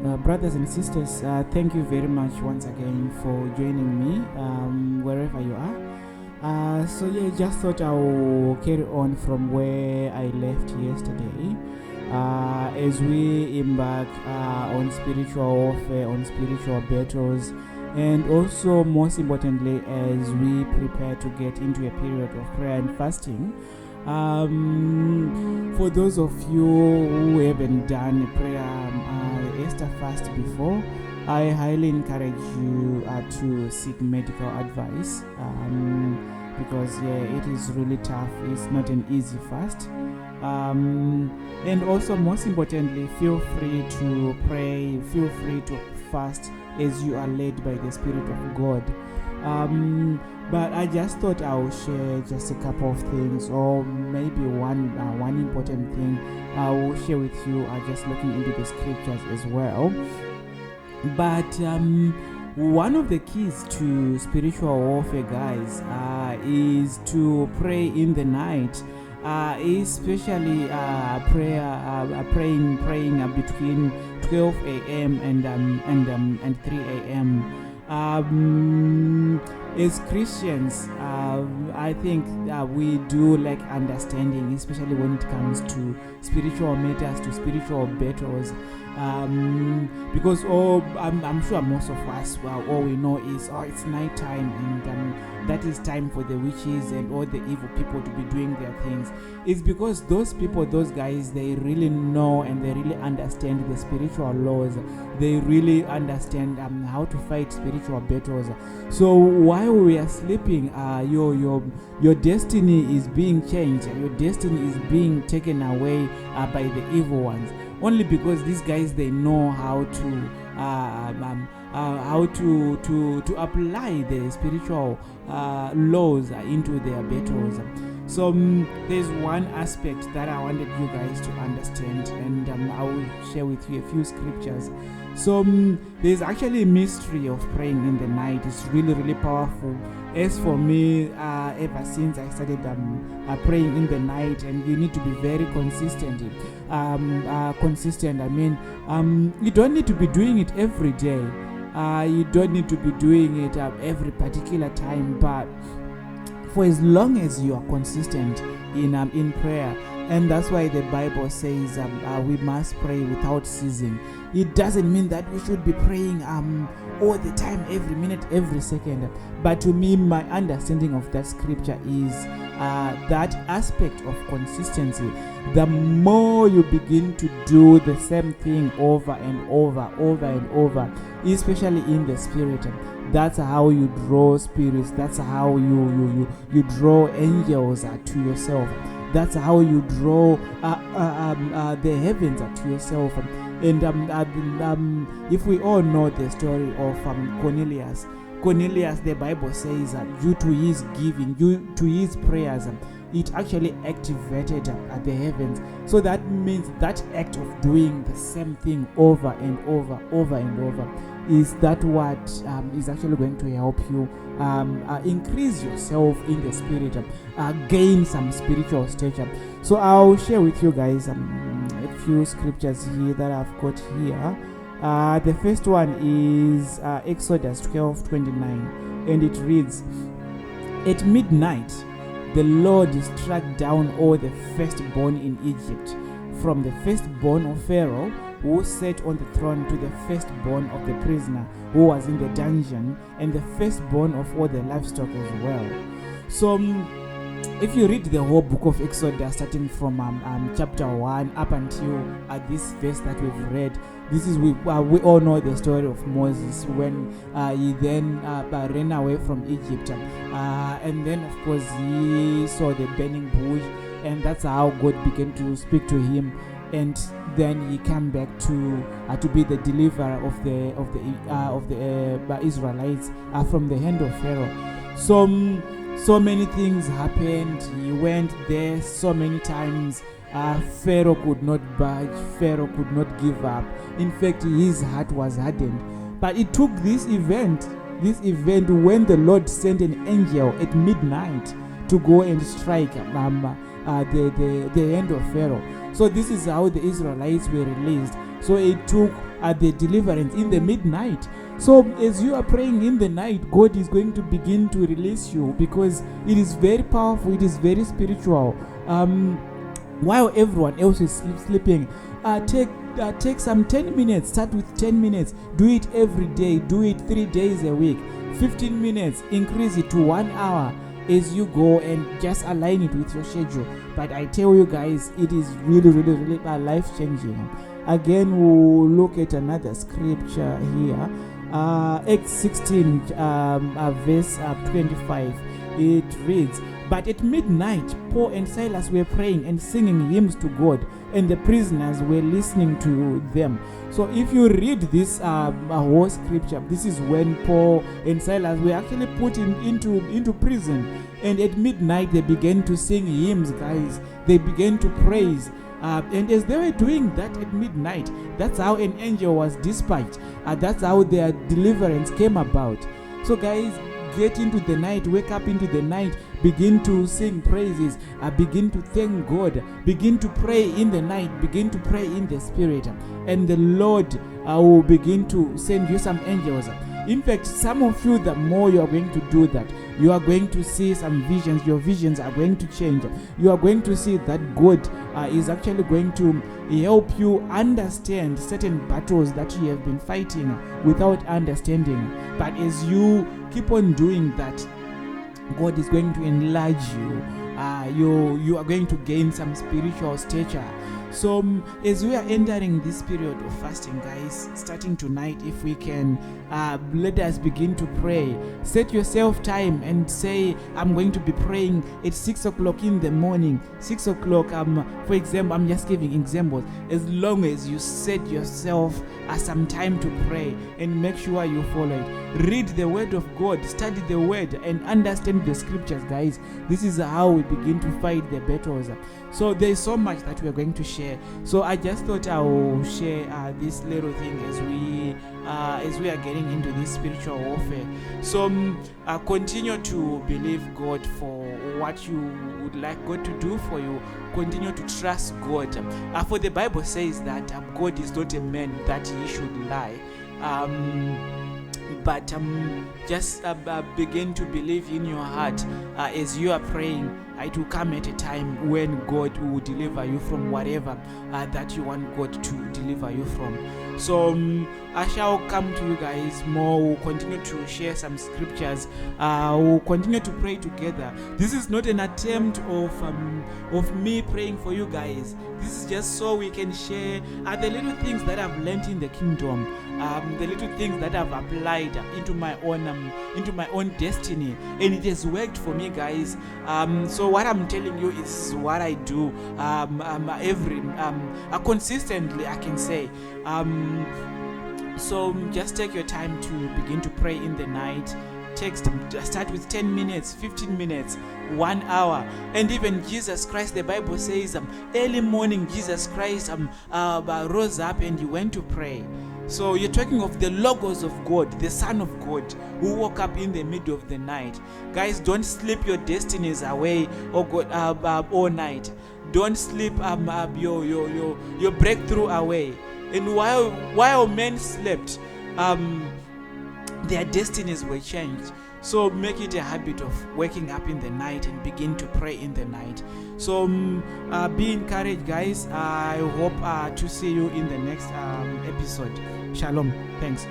Brothers and sisters, thank you very much once again for joining me wherever you are. Just thought I'll carry on from where I left yesterday as we embark on spiritual warfare, on spiritual battles, and also most importantly as we prepare to get into a period of prayer and fasting. For those of you who haven't done a prayer, Esther Fast before, I highly encourage you to seek medical advice because it is really tough. It's not an easy fast. And also most importantly, feel free to pray, feel free to fast as you are led by the Spirit of God. But I just thought I would share just a couple of things, or maybe one important thing I will share with you, just looking into the scriptures as well. But one of the keys to spiritual warfare, guys, is to pray in the night, especially praying between 12 a.m. and 3 a.m. As Christians, I think we do lack understanding, especially when it comes to spiritual matters, to spiritual battles, because I'm sure most of us, all we know is, it's night time, and that is time for the witches and all the evil people to be doing their things. It's because those people, those guys, they really know and they really understand the spiritual laws. They really understand how to fight spiritual battles. So while we are sleeping, your destiny is being changed. Your destiny is being taken away by the evil ones. Only because these guys, they know how to apply the spiritual laws into their battles. So there's one aspect that I wanted you guys to understand, and I will share with you a few scriptures. So there's actually a mystery of praying in the night. It's really, really powerful. As for me, ever since I started praying in the night, and you need to be very consistent. You don't need to be doing it every day. You don't need to be doing it every particular time, but for as long as you are consistent in prayer. And that's why the Bible says we must pray without ceasing. It doesn't mean that we should be praying all the time, every minute, every second. But to me, my understanding of that scripture is that aspect of consistency. The more you begin to do the same thing over and over and over, especially in the spirit, that's how you draw spirits. That's how you draw angels to yourself. That's how you draw the heavens to yourself. And if we all know the story of Cornelius, the Bible says that due to his giving, due to his prayers, it actually activated the heavens. So that means that act of doing the same thing over and over is that what is actually going to help you increase yourself in the spirit, gain some spiritual stature. So I'll share with you guys a few scriptures here that I've got here. The first one is Exodus 12:29, and it reads, "At midnight the Lord struck down all the firstborn in Egypt, from the firstborn of Pharaoh who sat on the throne to the firstborn of the prisoner who was in the dungeon, and the firstborn of all the livestock as well." So if you read the whole book of Exodus, starting from chapter 1 up until this verse that we've read, this is we all know the story of Moses when he then ran away from Egypt, and then of course he saw the burning bush, and that's how God began to speak to him, and then he came back to be the deliverer of the Israelites from the hand of Pharaoh. So many things happened. He went there so many times. Pharaoh could not budge. Pharaoh could not give up. In fact, his heart was hardened. But it took this event when the Lord sent an angel at midnight to go and strike the hand of Pharaoh. So this is how the Israelites were released. So it took the deliverance in the midnight. So as you are praying in the night, God is going to begin to release you, because it is very powerful, it is very spiritual. While everyone else is sleeping, take some 10 minutes. Start with 10 minutes. Do it every day. Do it 3 days a week. 15 minutes. Increase it to 1 hour as you go, and just align it with your schedule. But I tell you guys, it is really, really, really life changing. Again, we'll look at another scripture here. Acts 16, verse 25. It reads, "But at midnight, Paul and Silas were praying and singing hymns to God, and the prisoners were listening to them." So if you read this whole scripture, this is when Paul and Silas were actually put into prison. And at midnight, they began to sing hymns, guys. They began to praise. And as they were doing that at midnight, that's how an angel was dispatched. That's how their deliverance came about. So guys, get into the night, wake up into the night, begin to sing praises, begin to thank God, begin to pray in the night, begin to pray in the spirit, and the Lord will begin to send you some angels. In fact, some of you, the more you are going to do that, you are going to see some visions. Your visions are going to change. You are going to see that God is actually going to help you understand certain battles that you have been fighting without understanding. But as you keep on doing that, God is going to enlarge you. You are going to gain some spiritual stature. So as we are entering this period of fasting, guys, starting tonight, if we can, let us begin to pray. Set yourself time and say, I'm going to be praying at 6 o'clock in the morning. 6 o'clock, for example, I'm just giving examples. As long as you set yourself some time to pray, and make sure you follow it. Read the word of God, study the word, and understand the scriptures, guys. This is how we begin to fight the battles. So there is so much that we are going to share. So I just thought I will share this little thing as we are getting into this spiritual warfare. So continue to believe God for what you would like God to do for you. Continue to trust God. For the Bible says that God is not a man that he should lie. But just begin to believe in your heart as you are praying. It will come at a time when God will deliver you from whatever that you want God to deliver you from. So I shall come to you guys more. We'll continue to share some scriptures. We'll continue to pray together. This is not an attempt of me praying for you guys. This is just so we can share the little things that I've learned in the kingdom, the little things that I've applied into my own destiny, and it has worked for me, guys. So what I'm telling you is what I do consistently, I can say. So just take your time to begin to pray in the night. Start with 10 minutes, 15 minutes, 1 hour. And even Jesus Christ, the Bible says early morning Jesus Christ rose up and he went to pray. So you're talking of the Logos of God, the Son of God, who woke up in the middle of the night. Guys, don't sleep your destinies away all night. Don't sleep your breakthrough away. And while men slept, their destinies were changed. So make it a habit of waking up in the night and begin to pray in the night. So be encouraged, guys. I hope to see you in the next episode. Shalom. Thanks.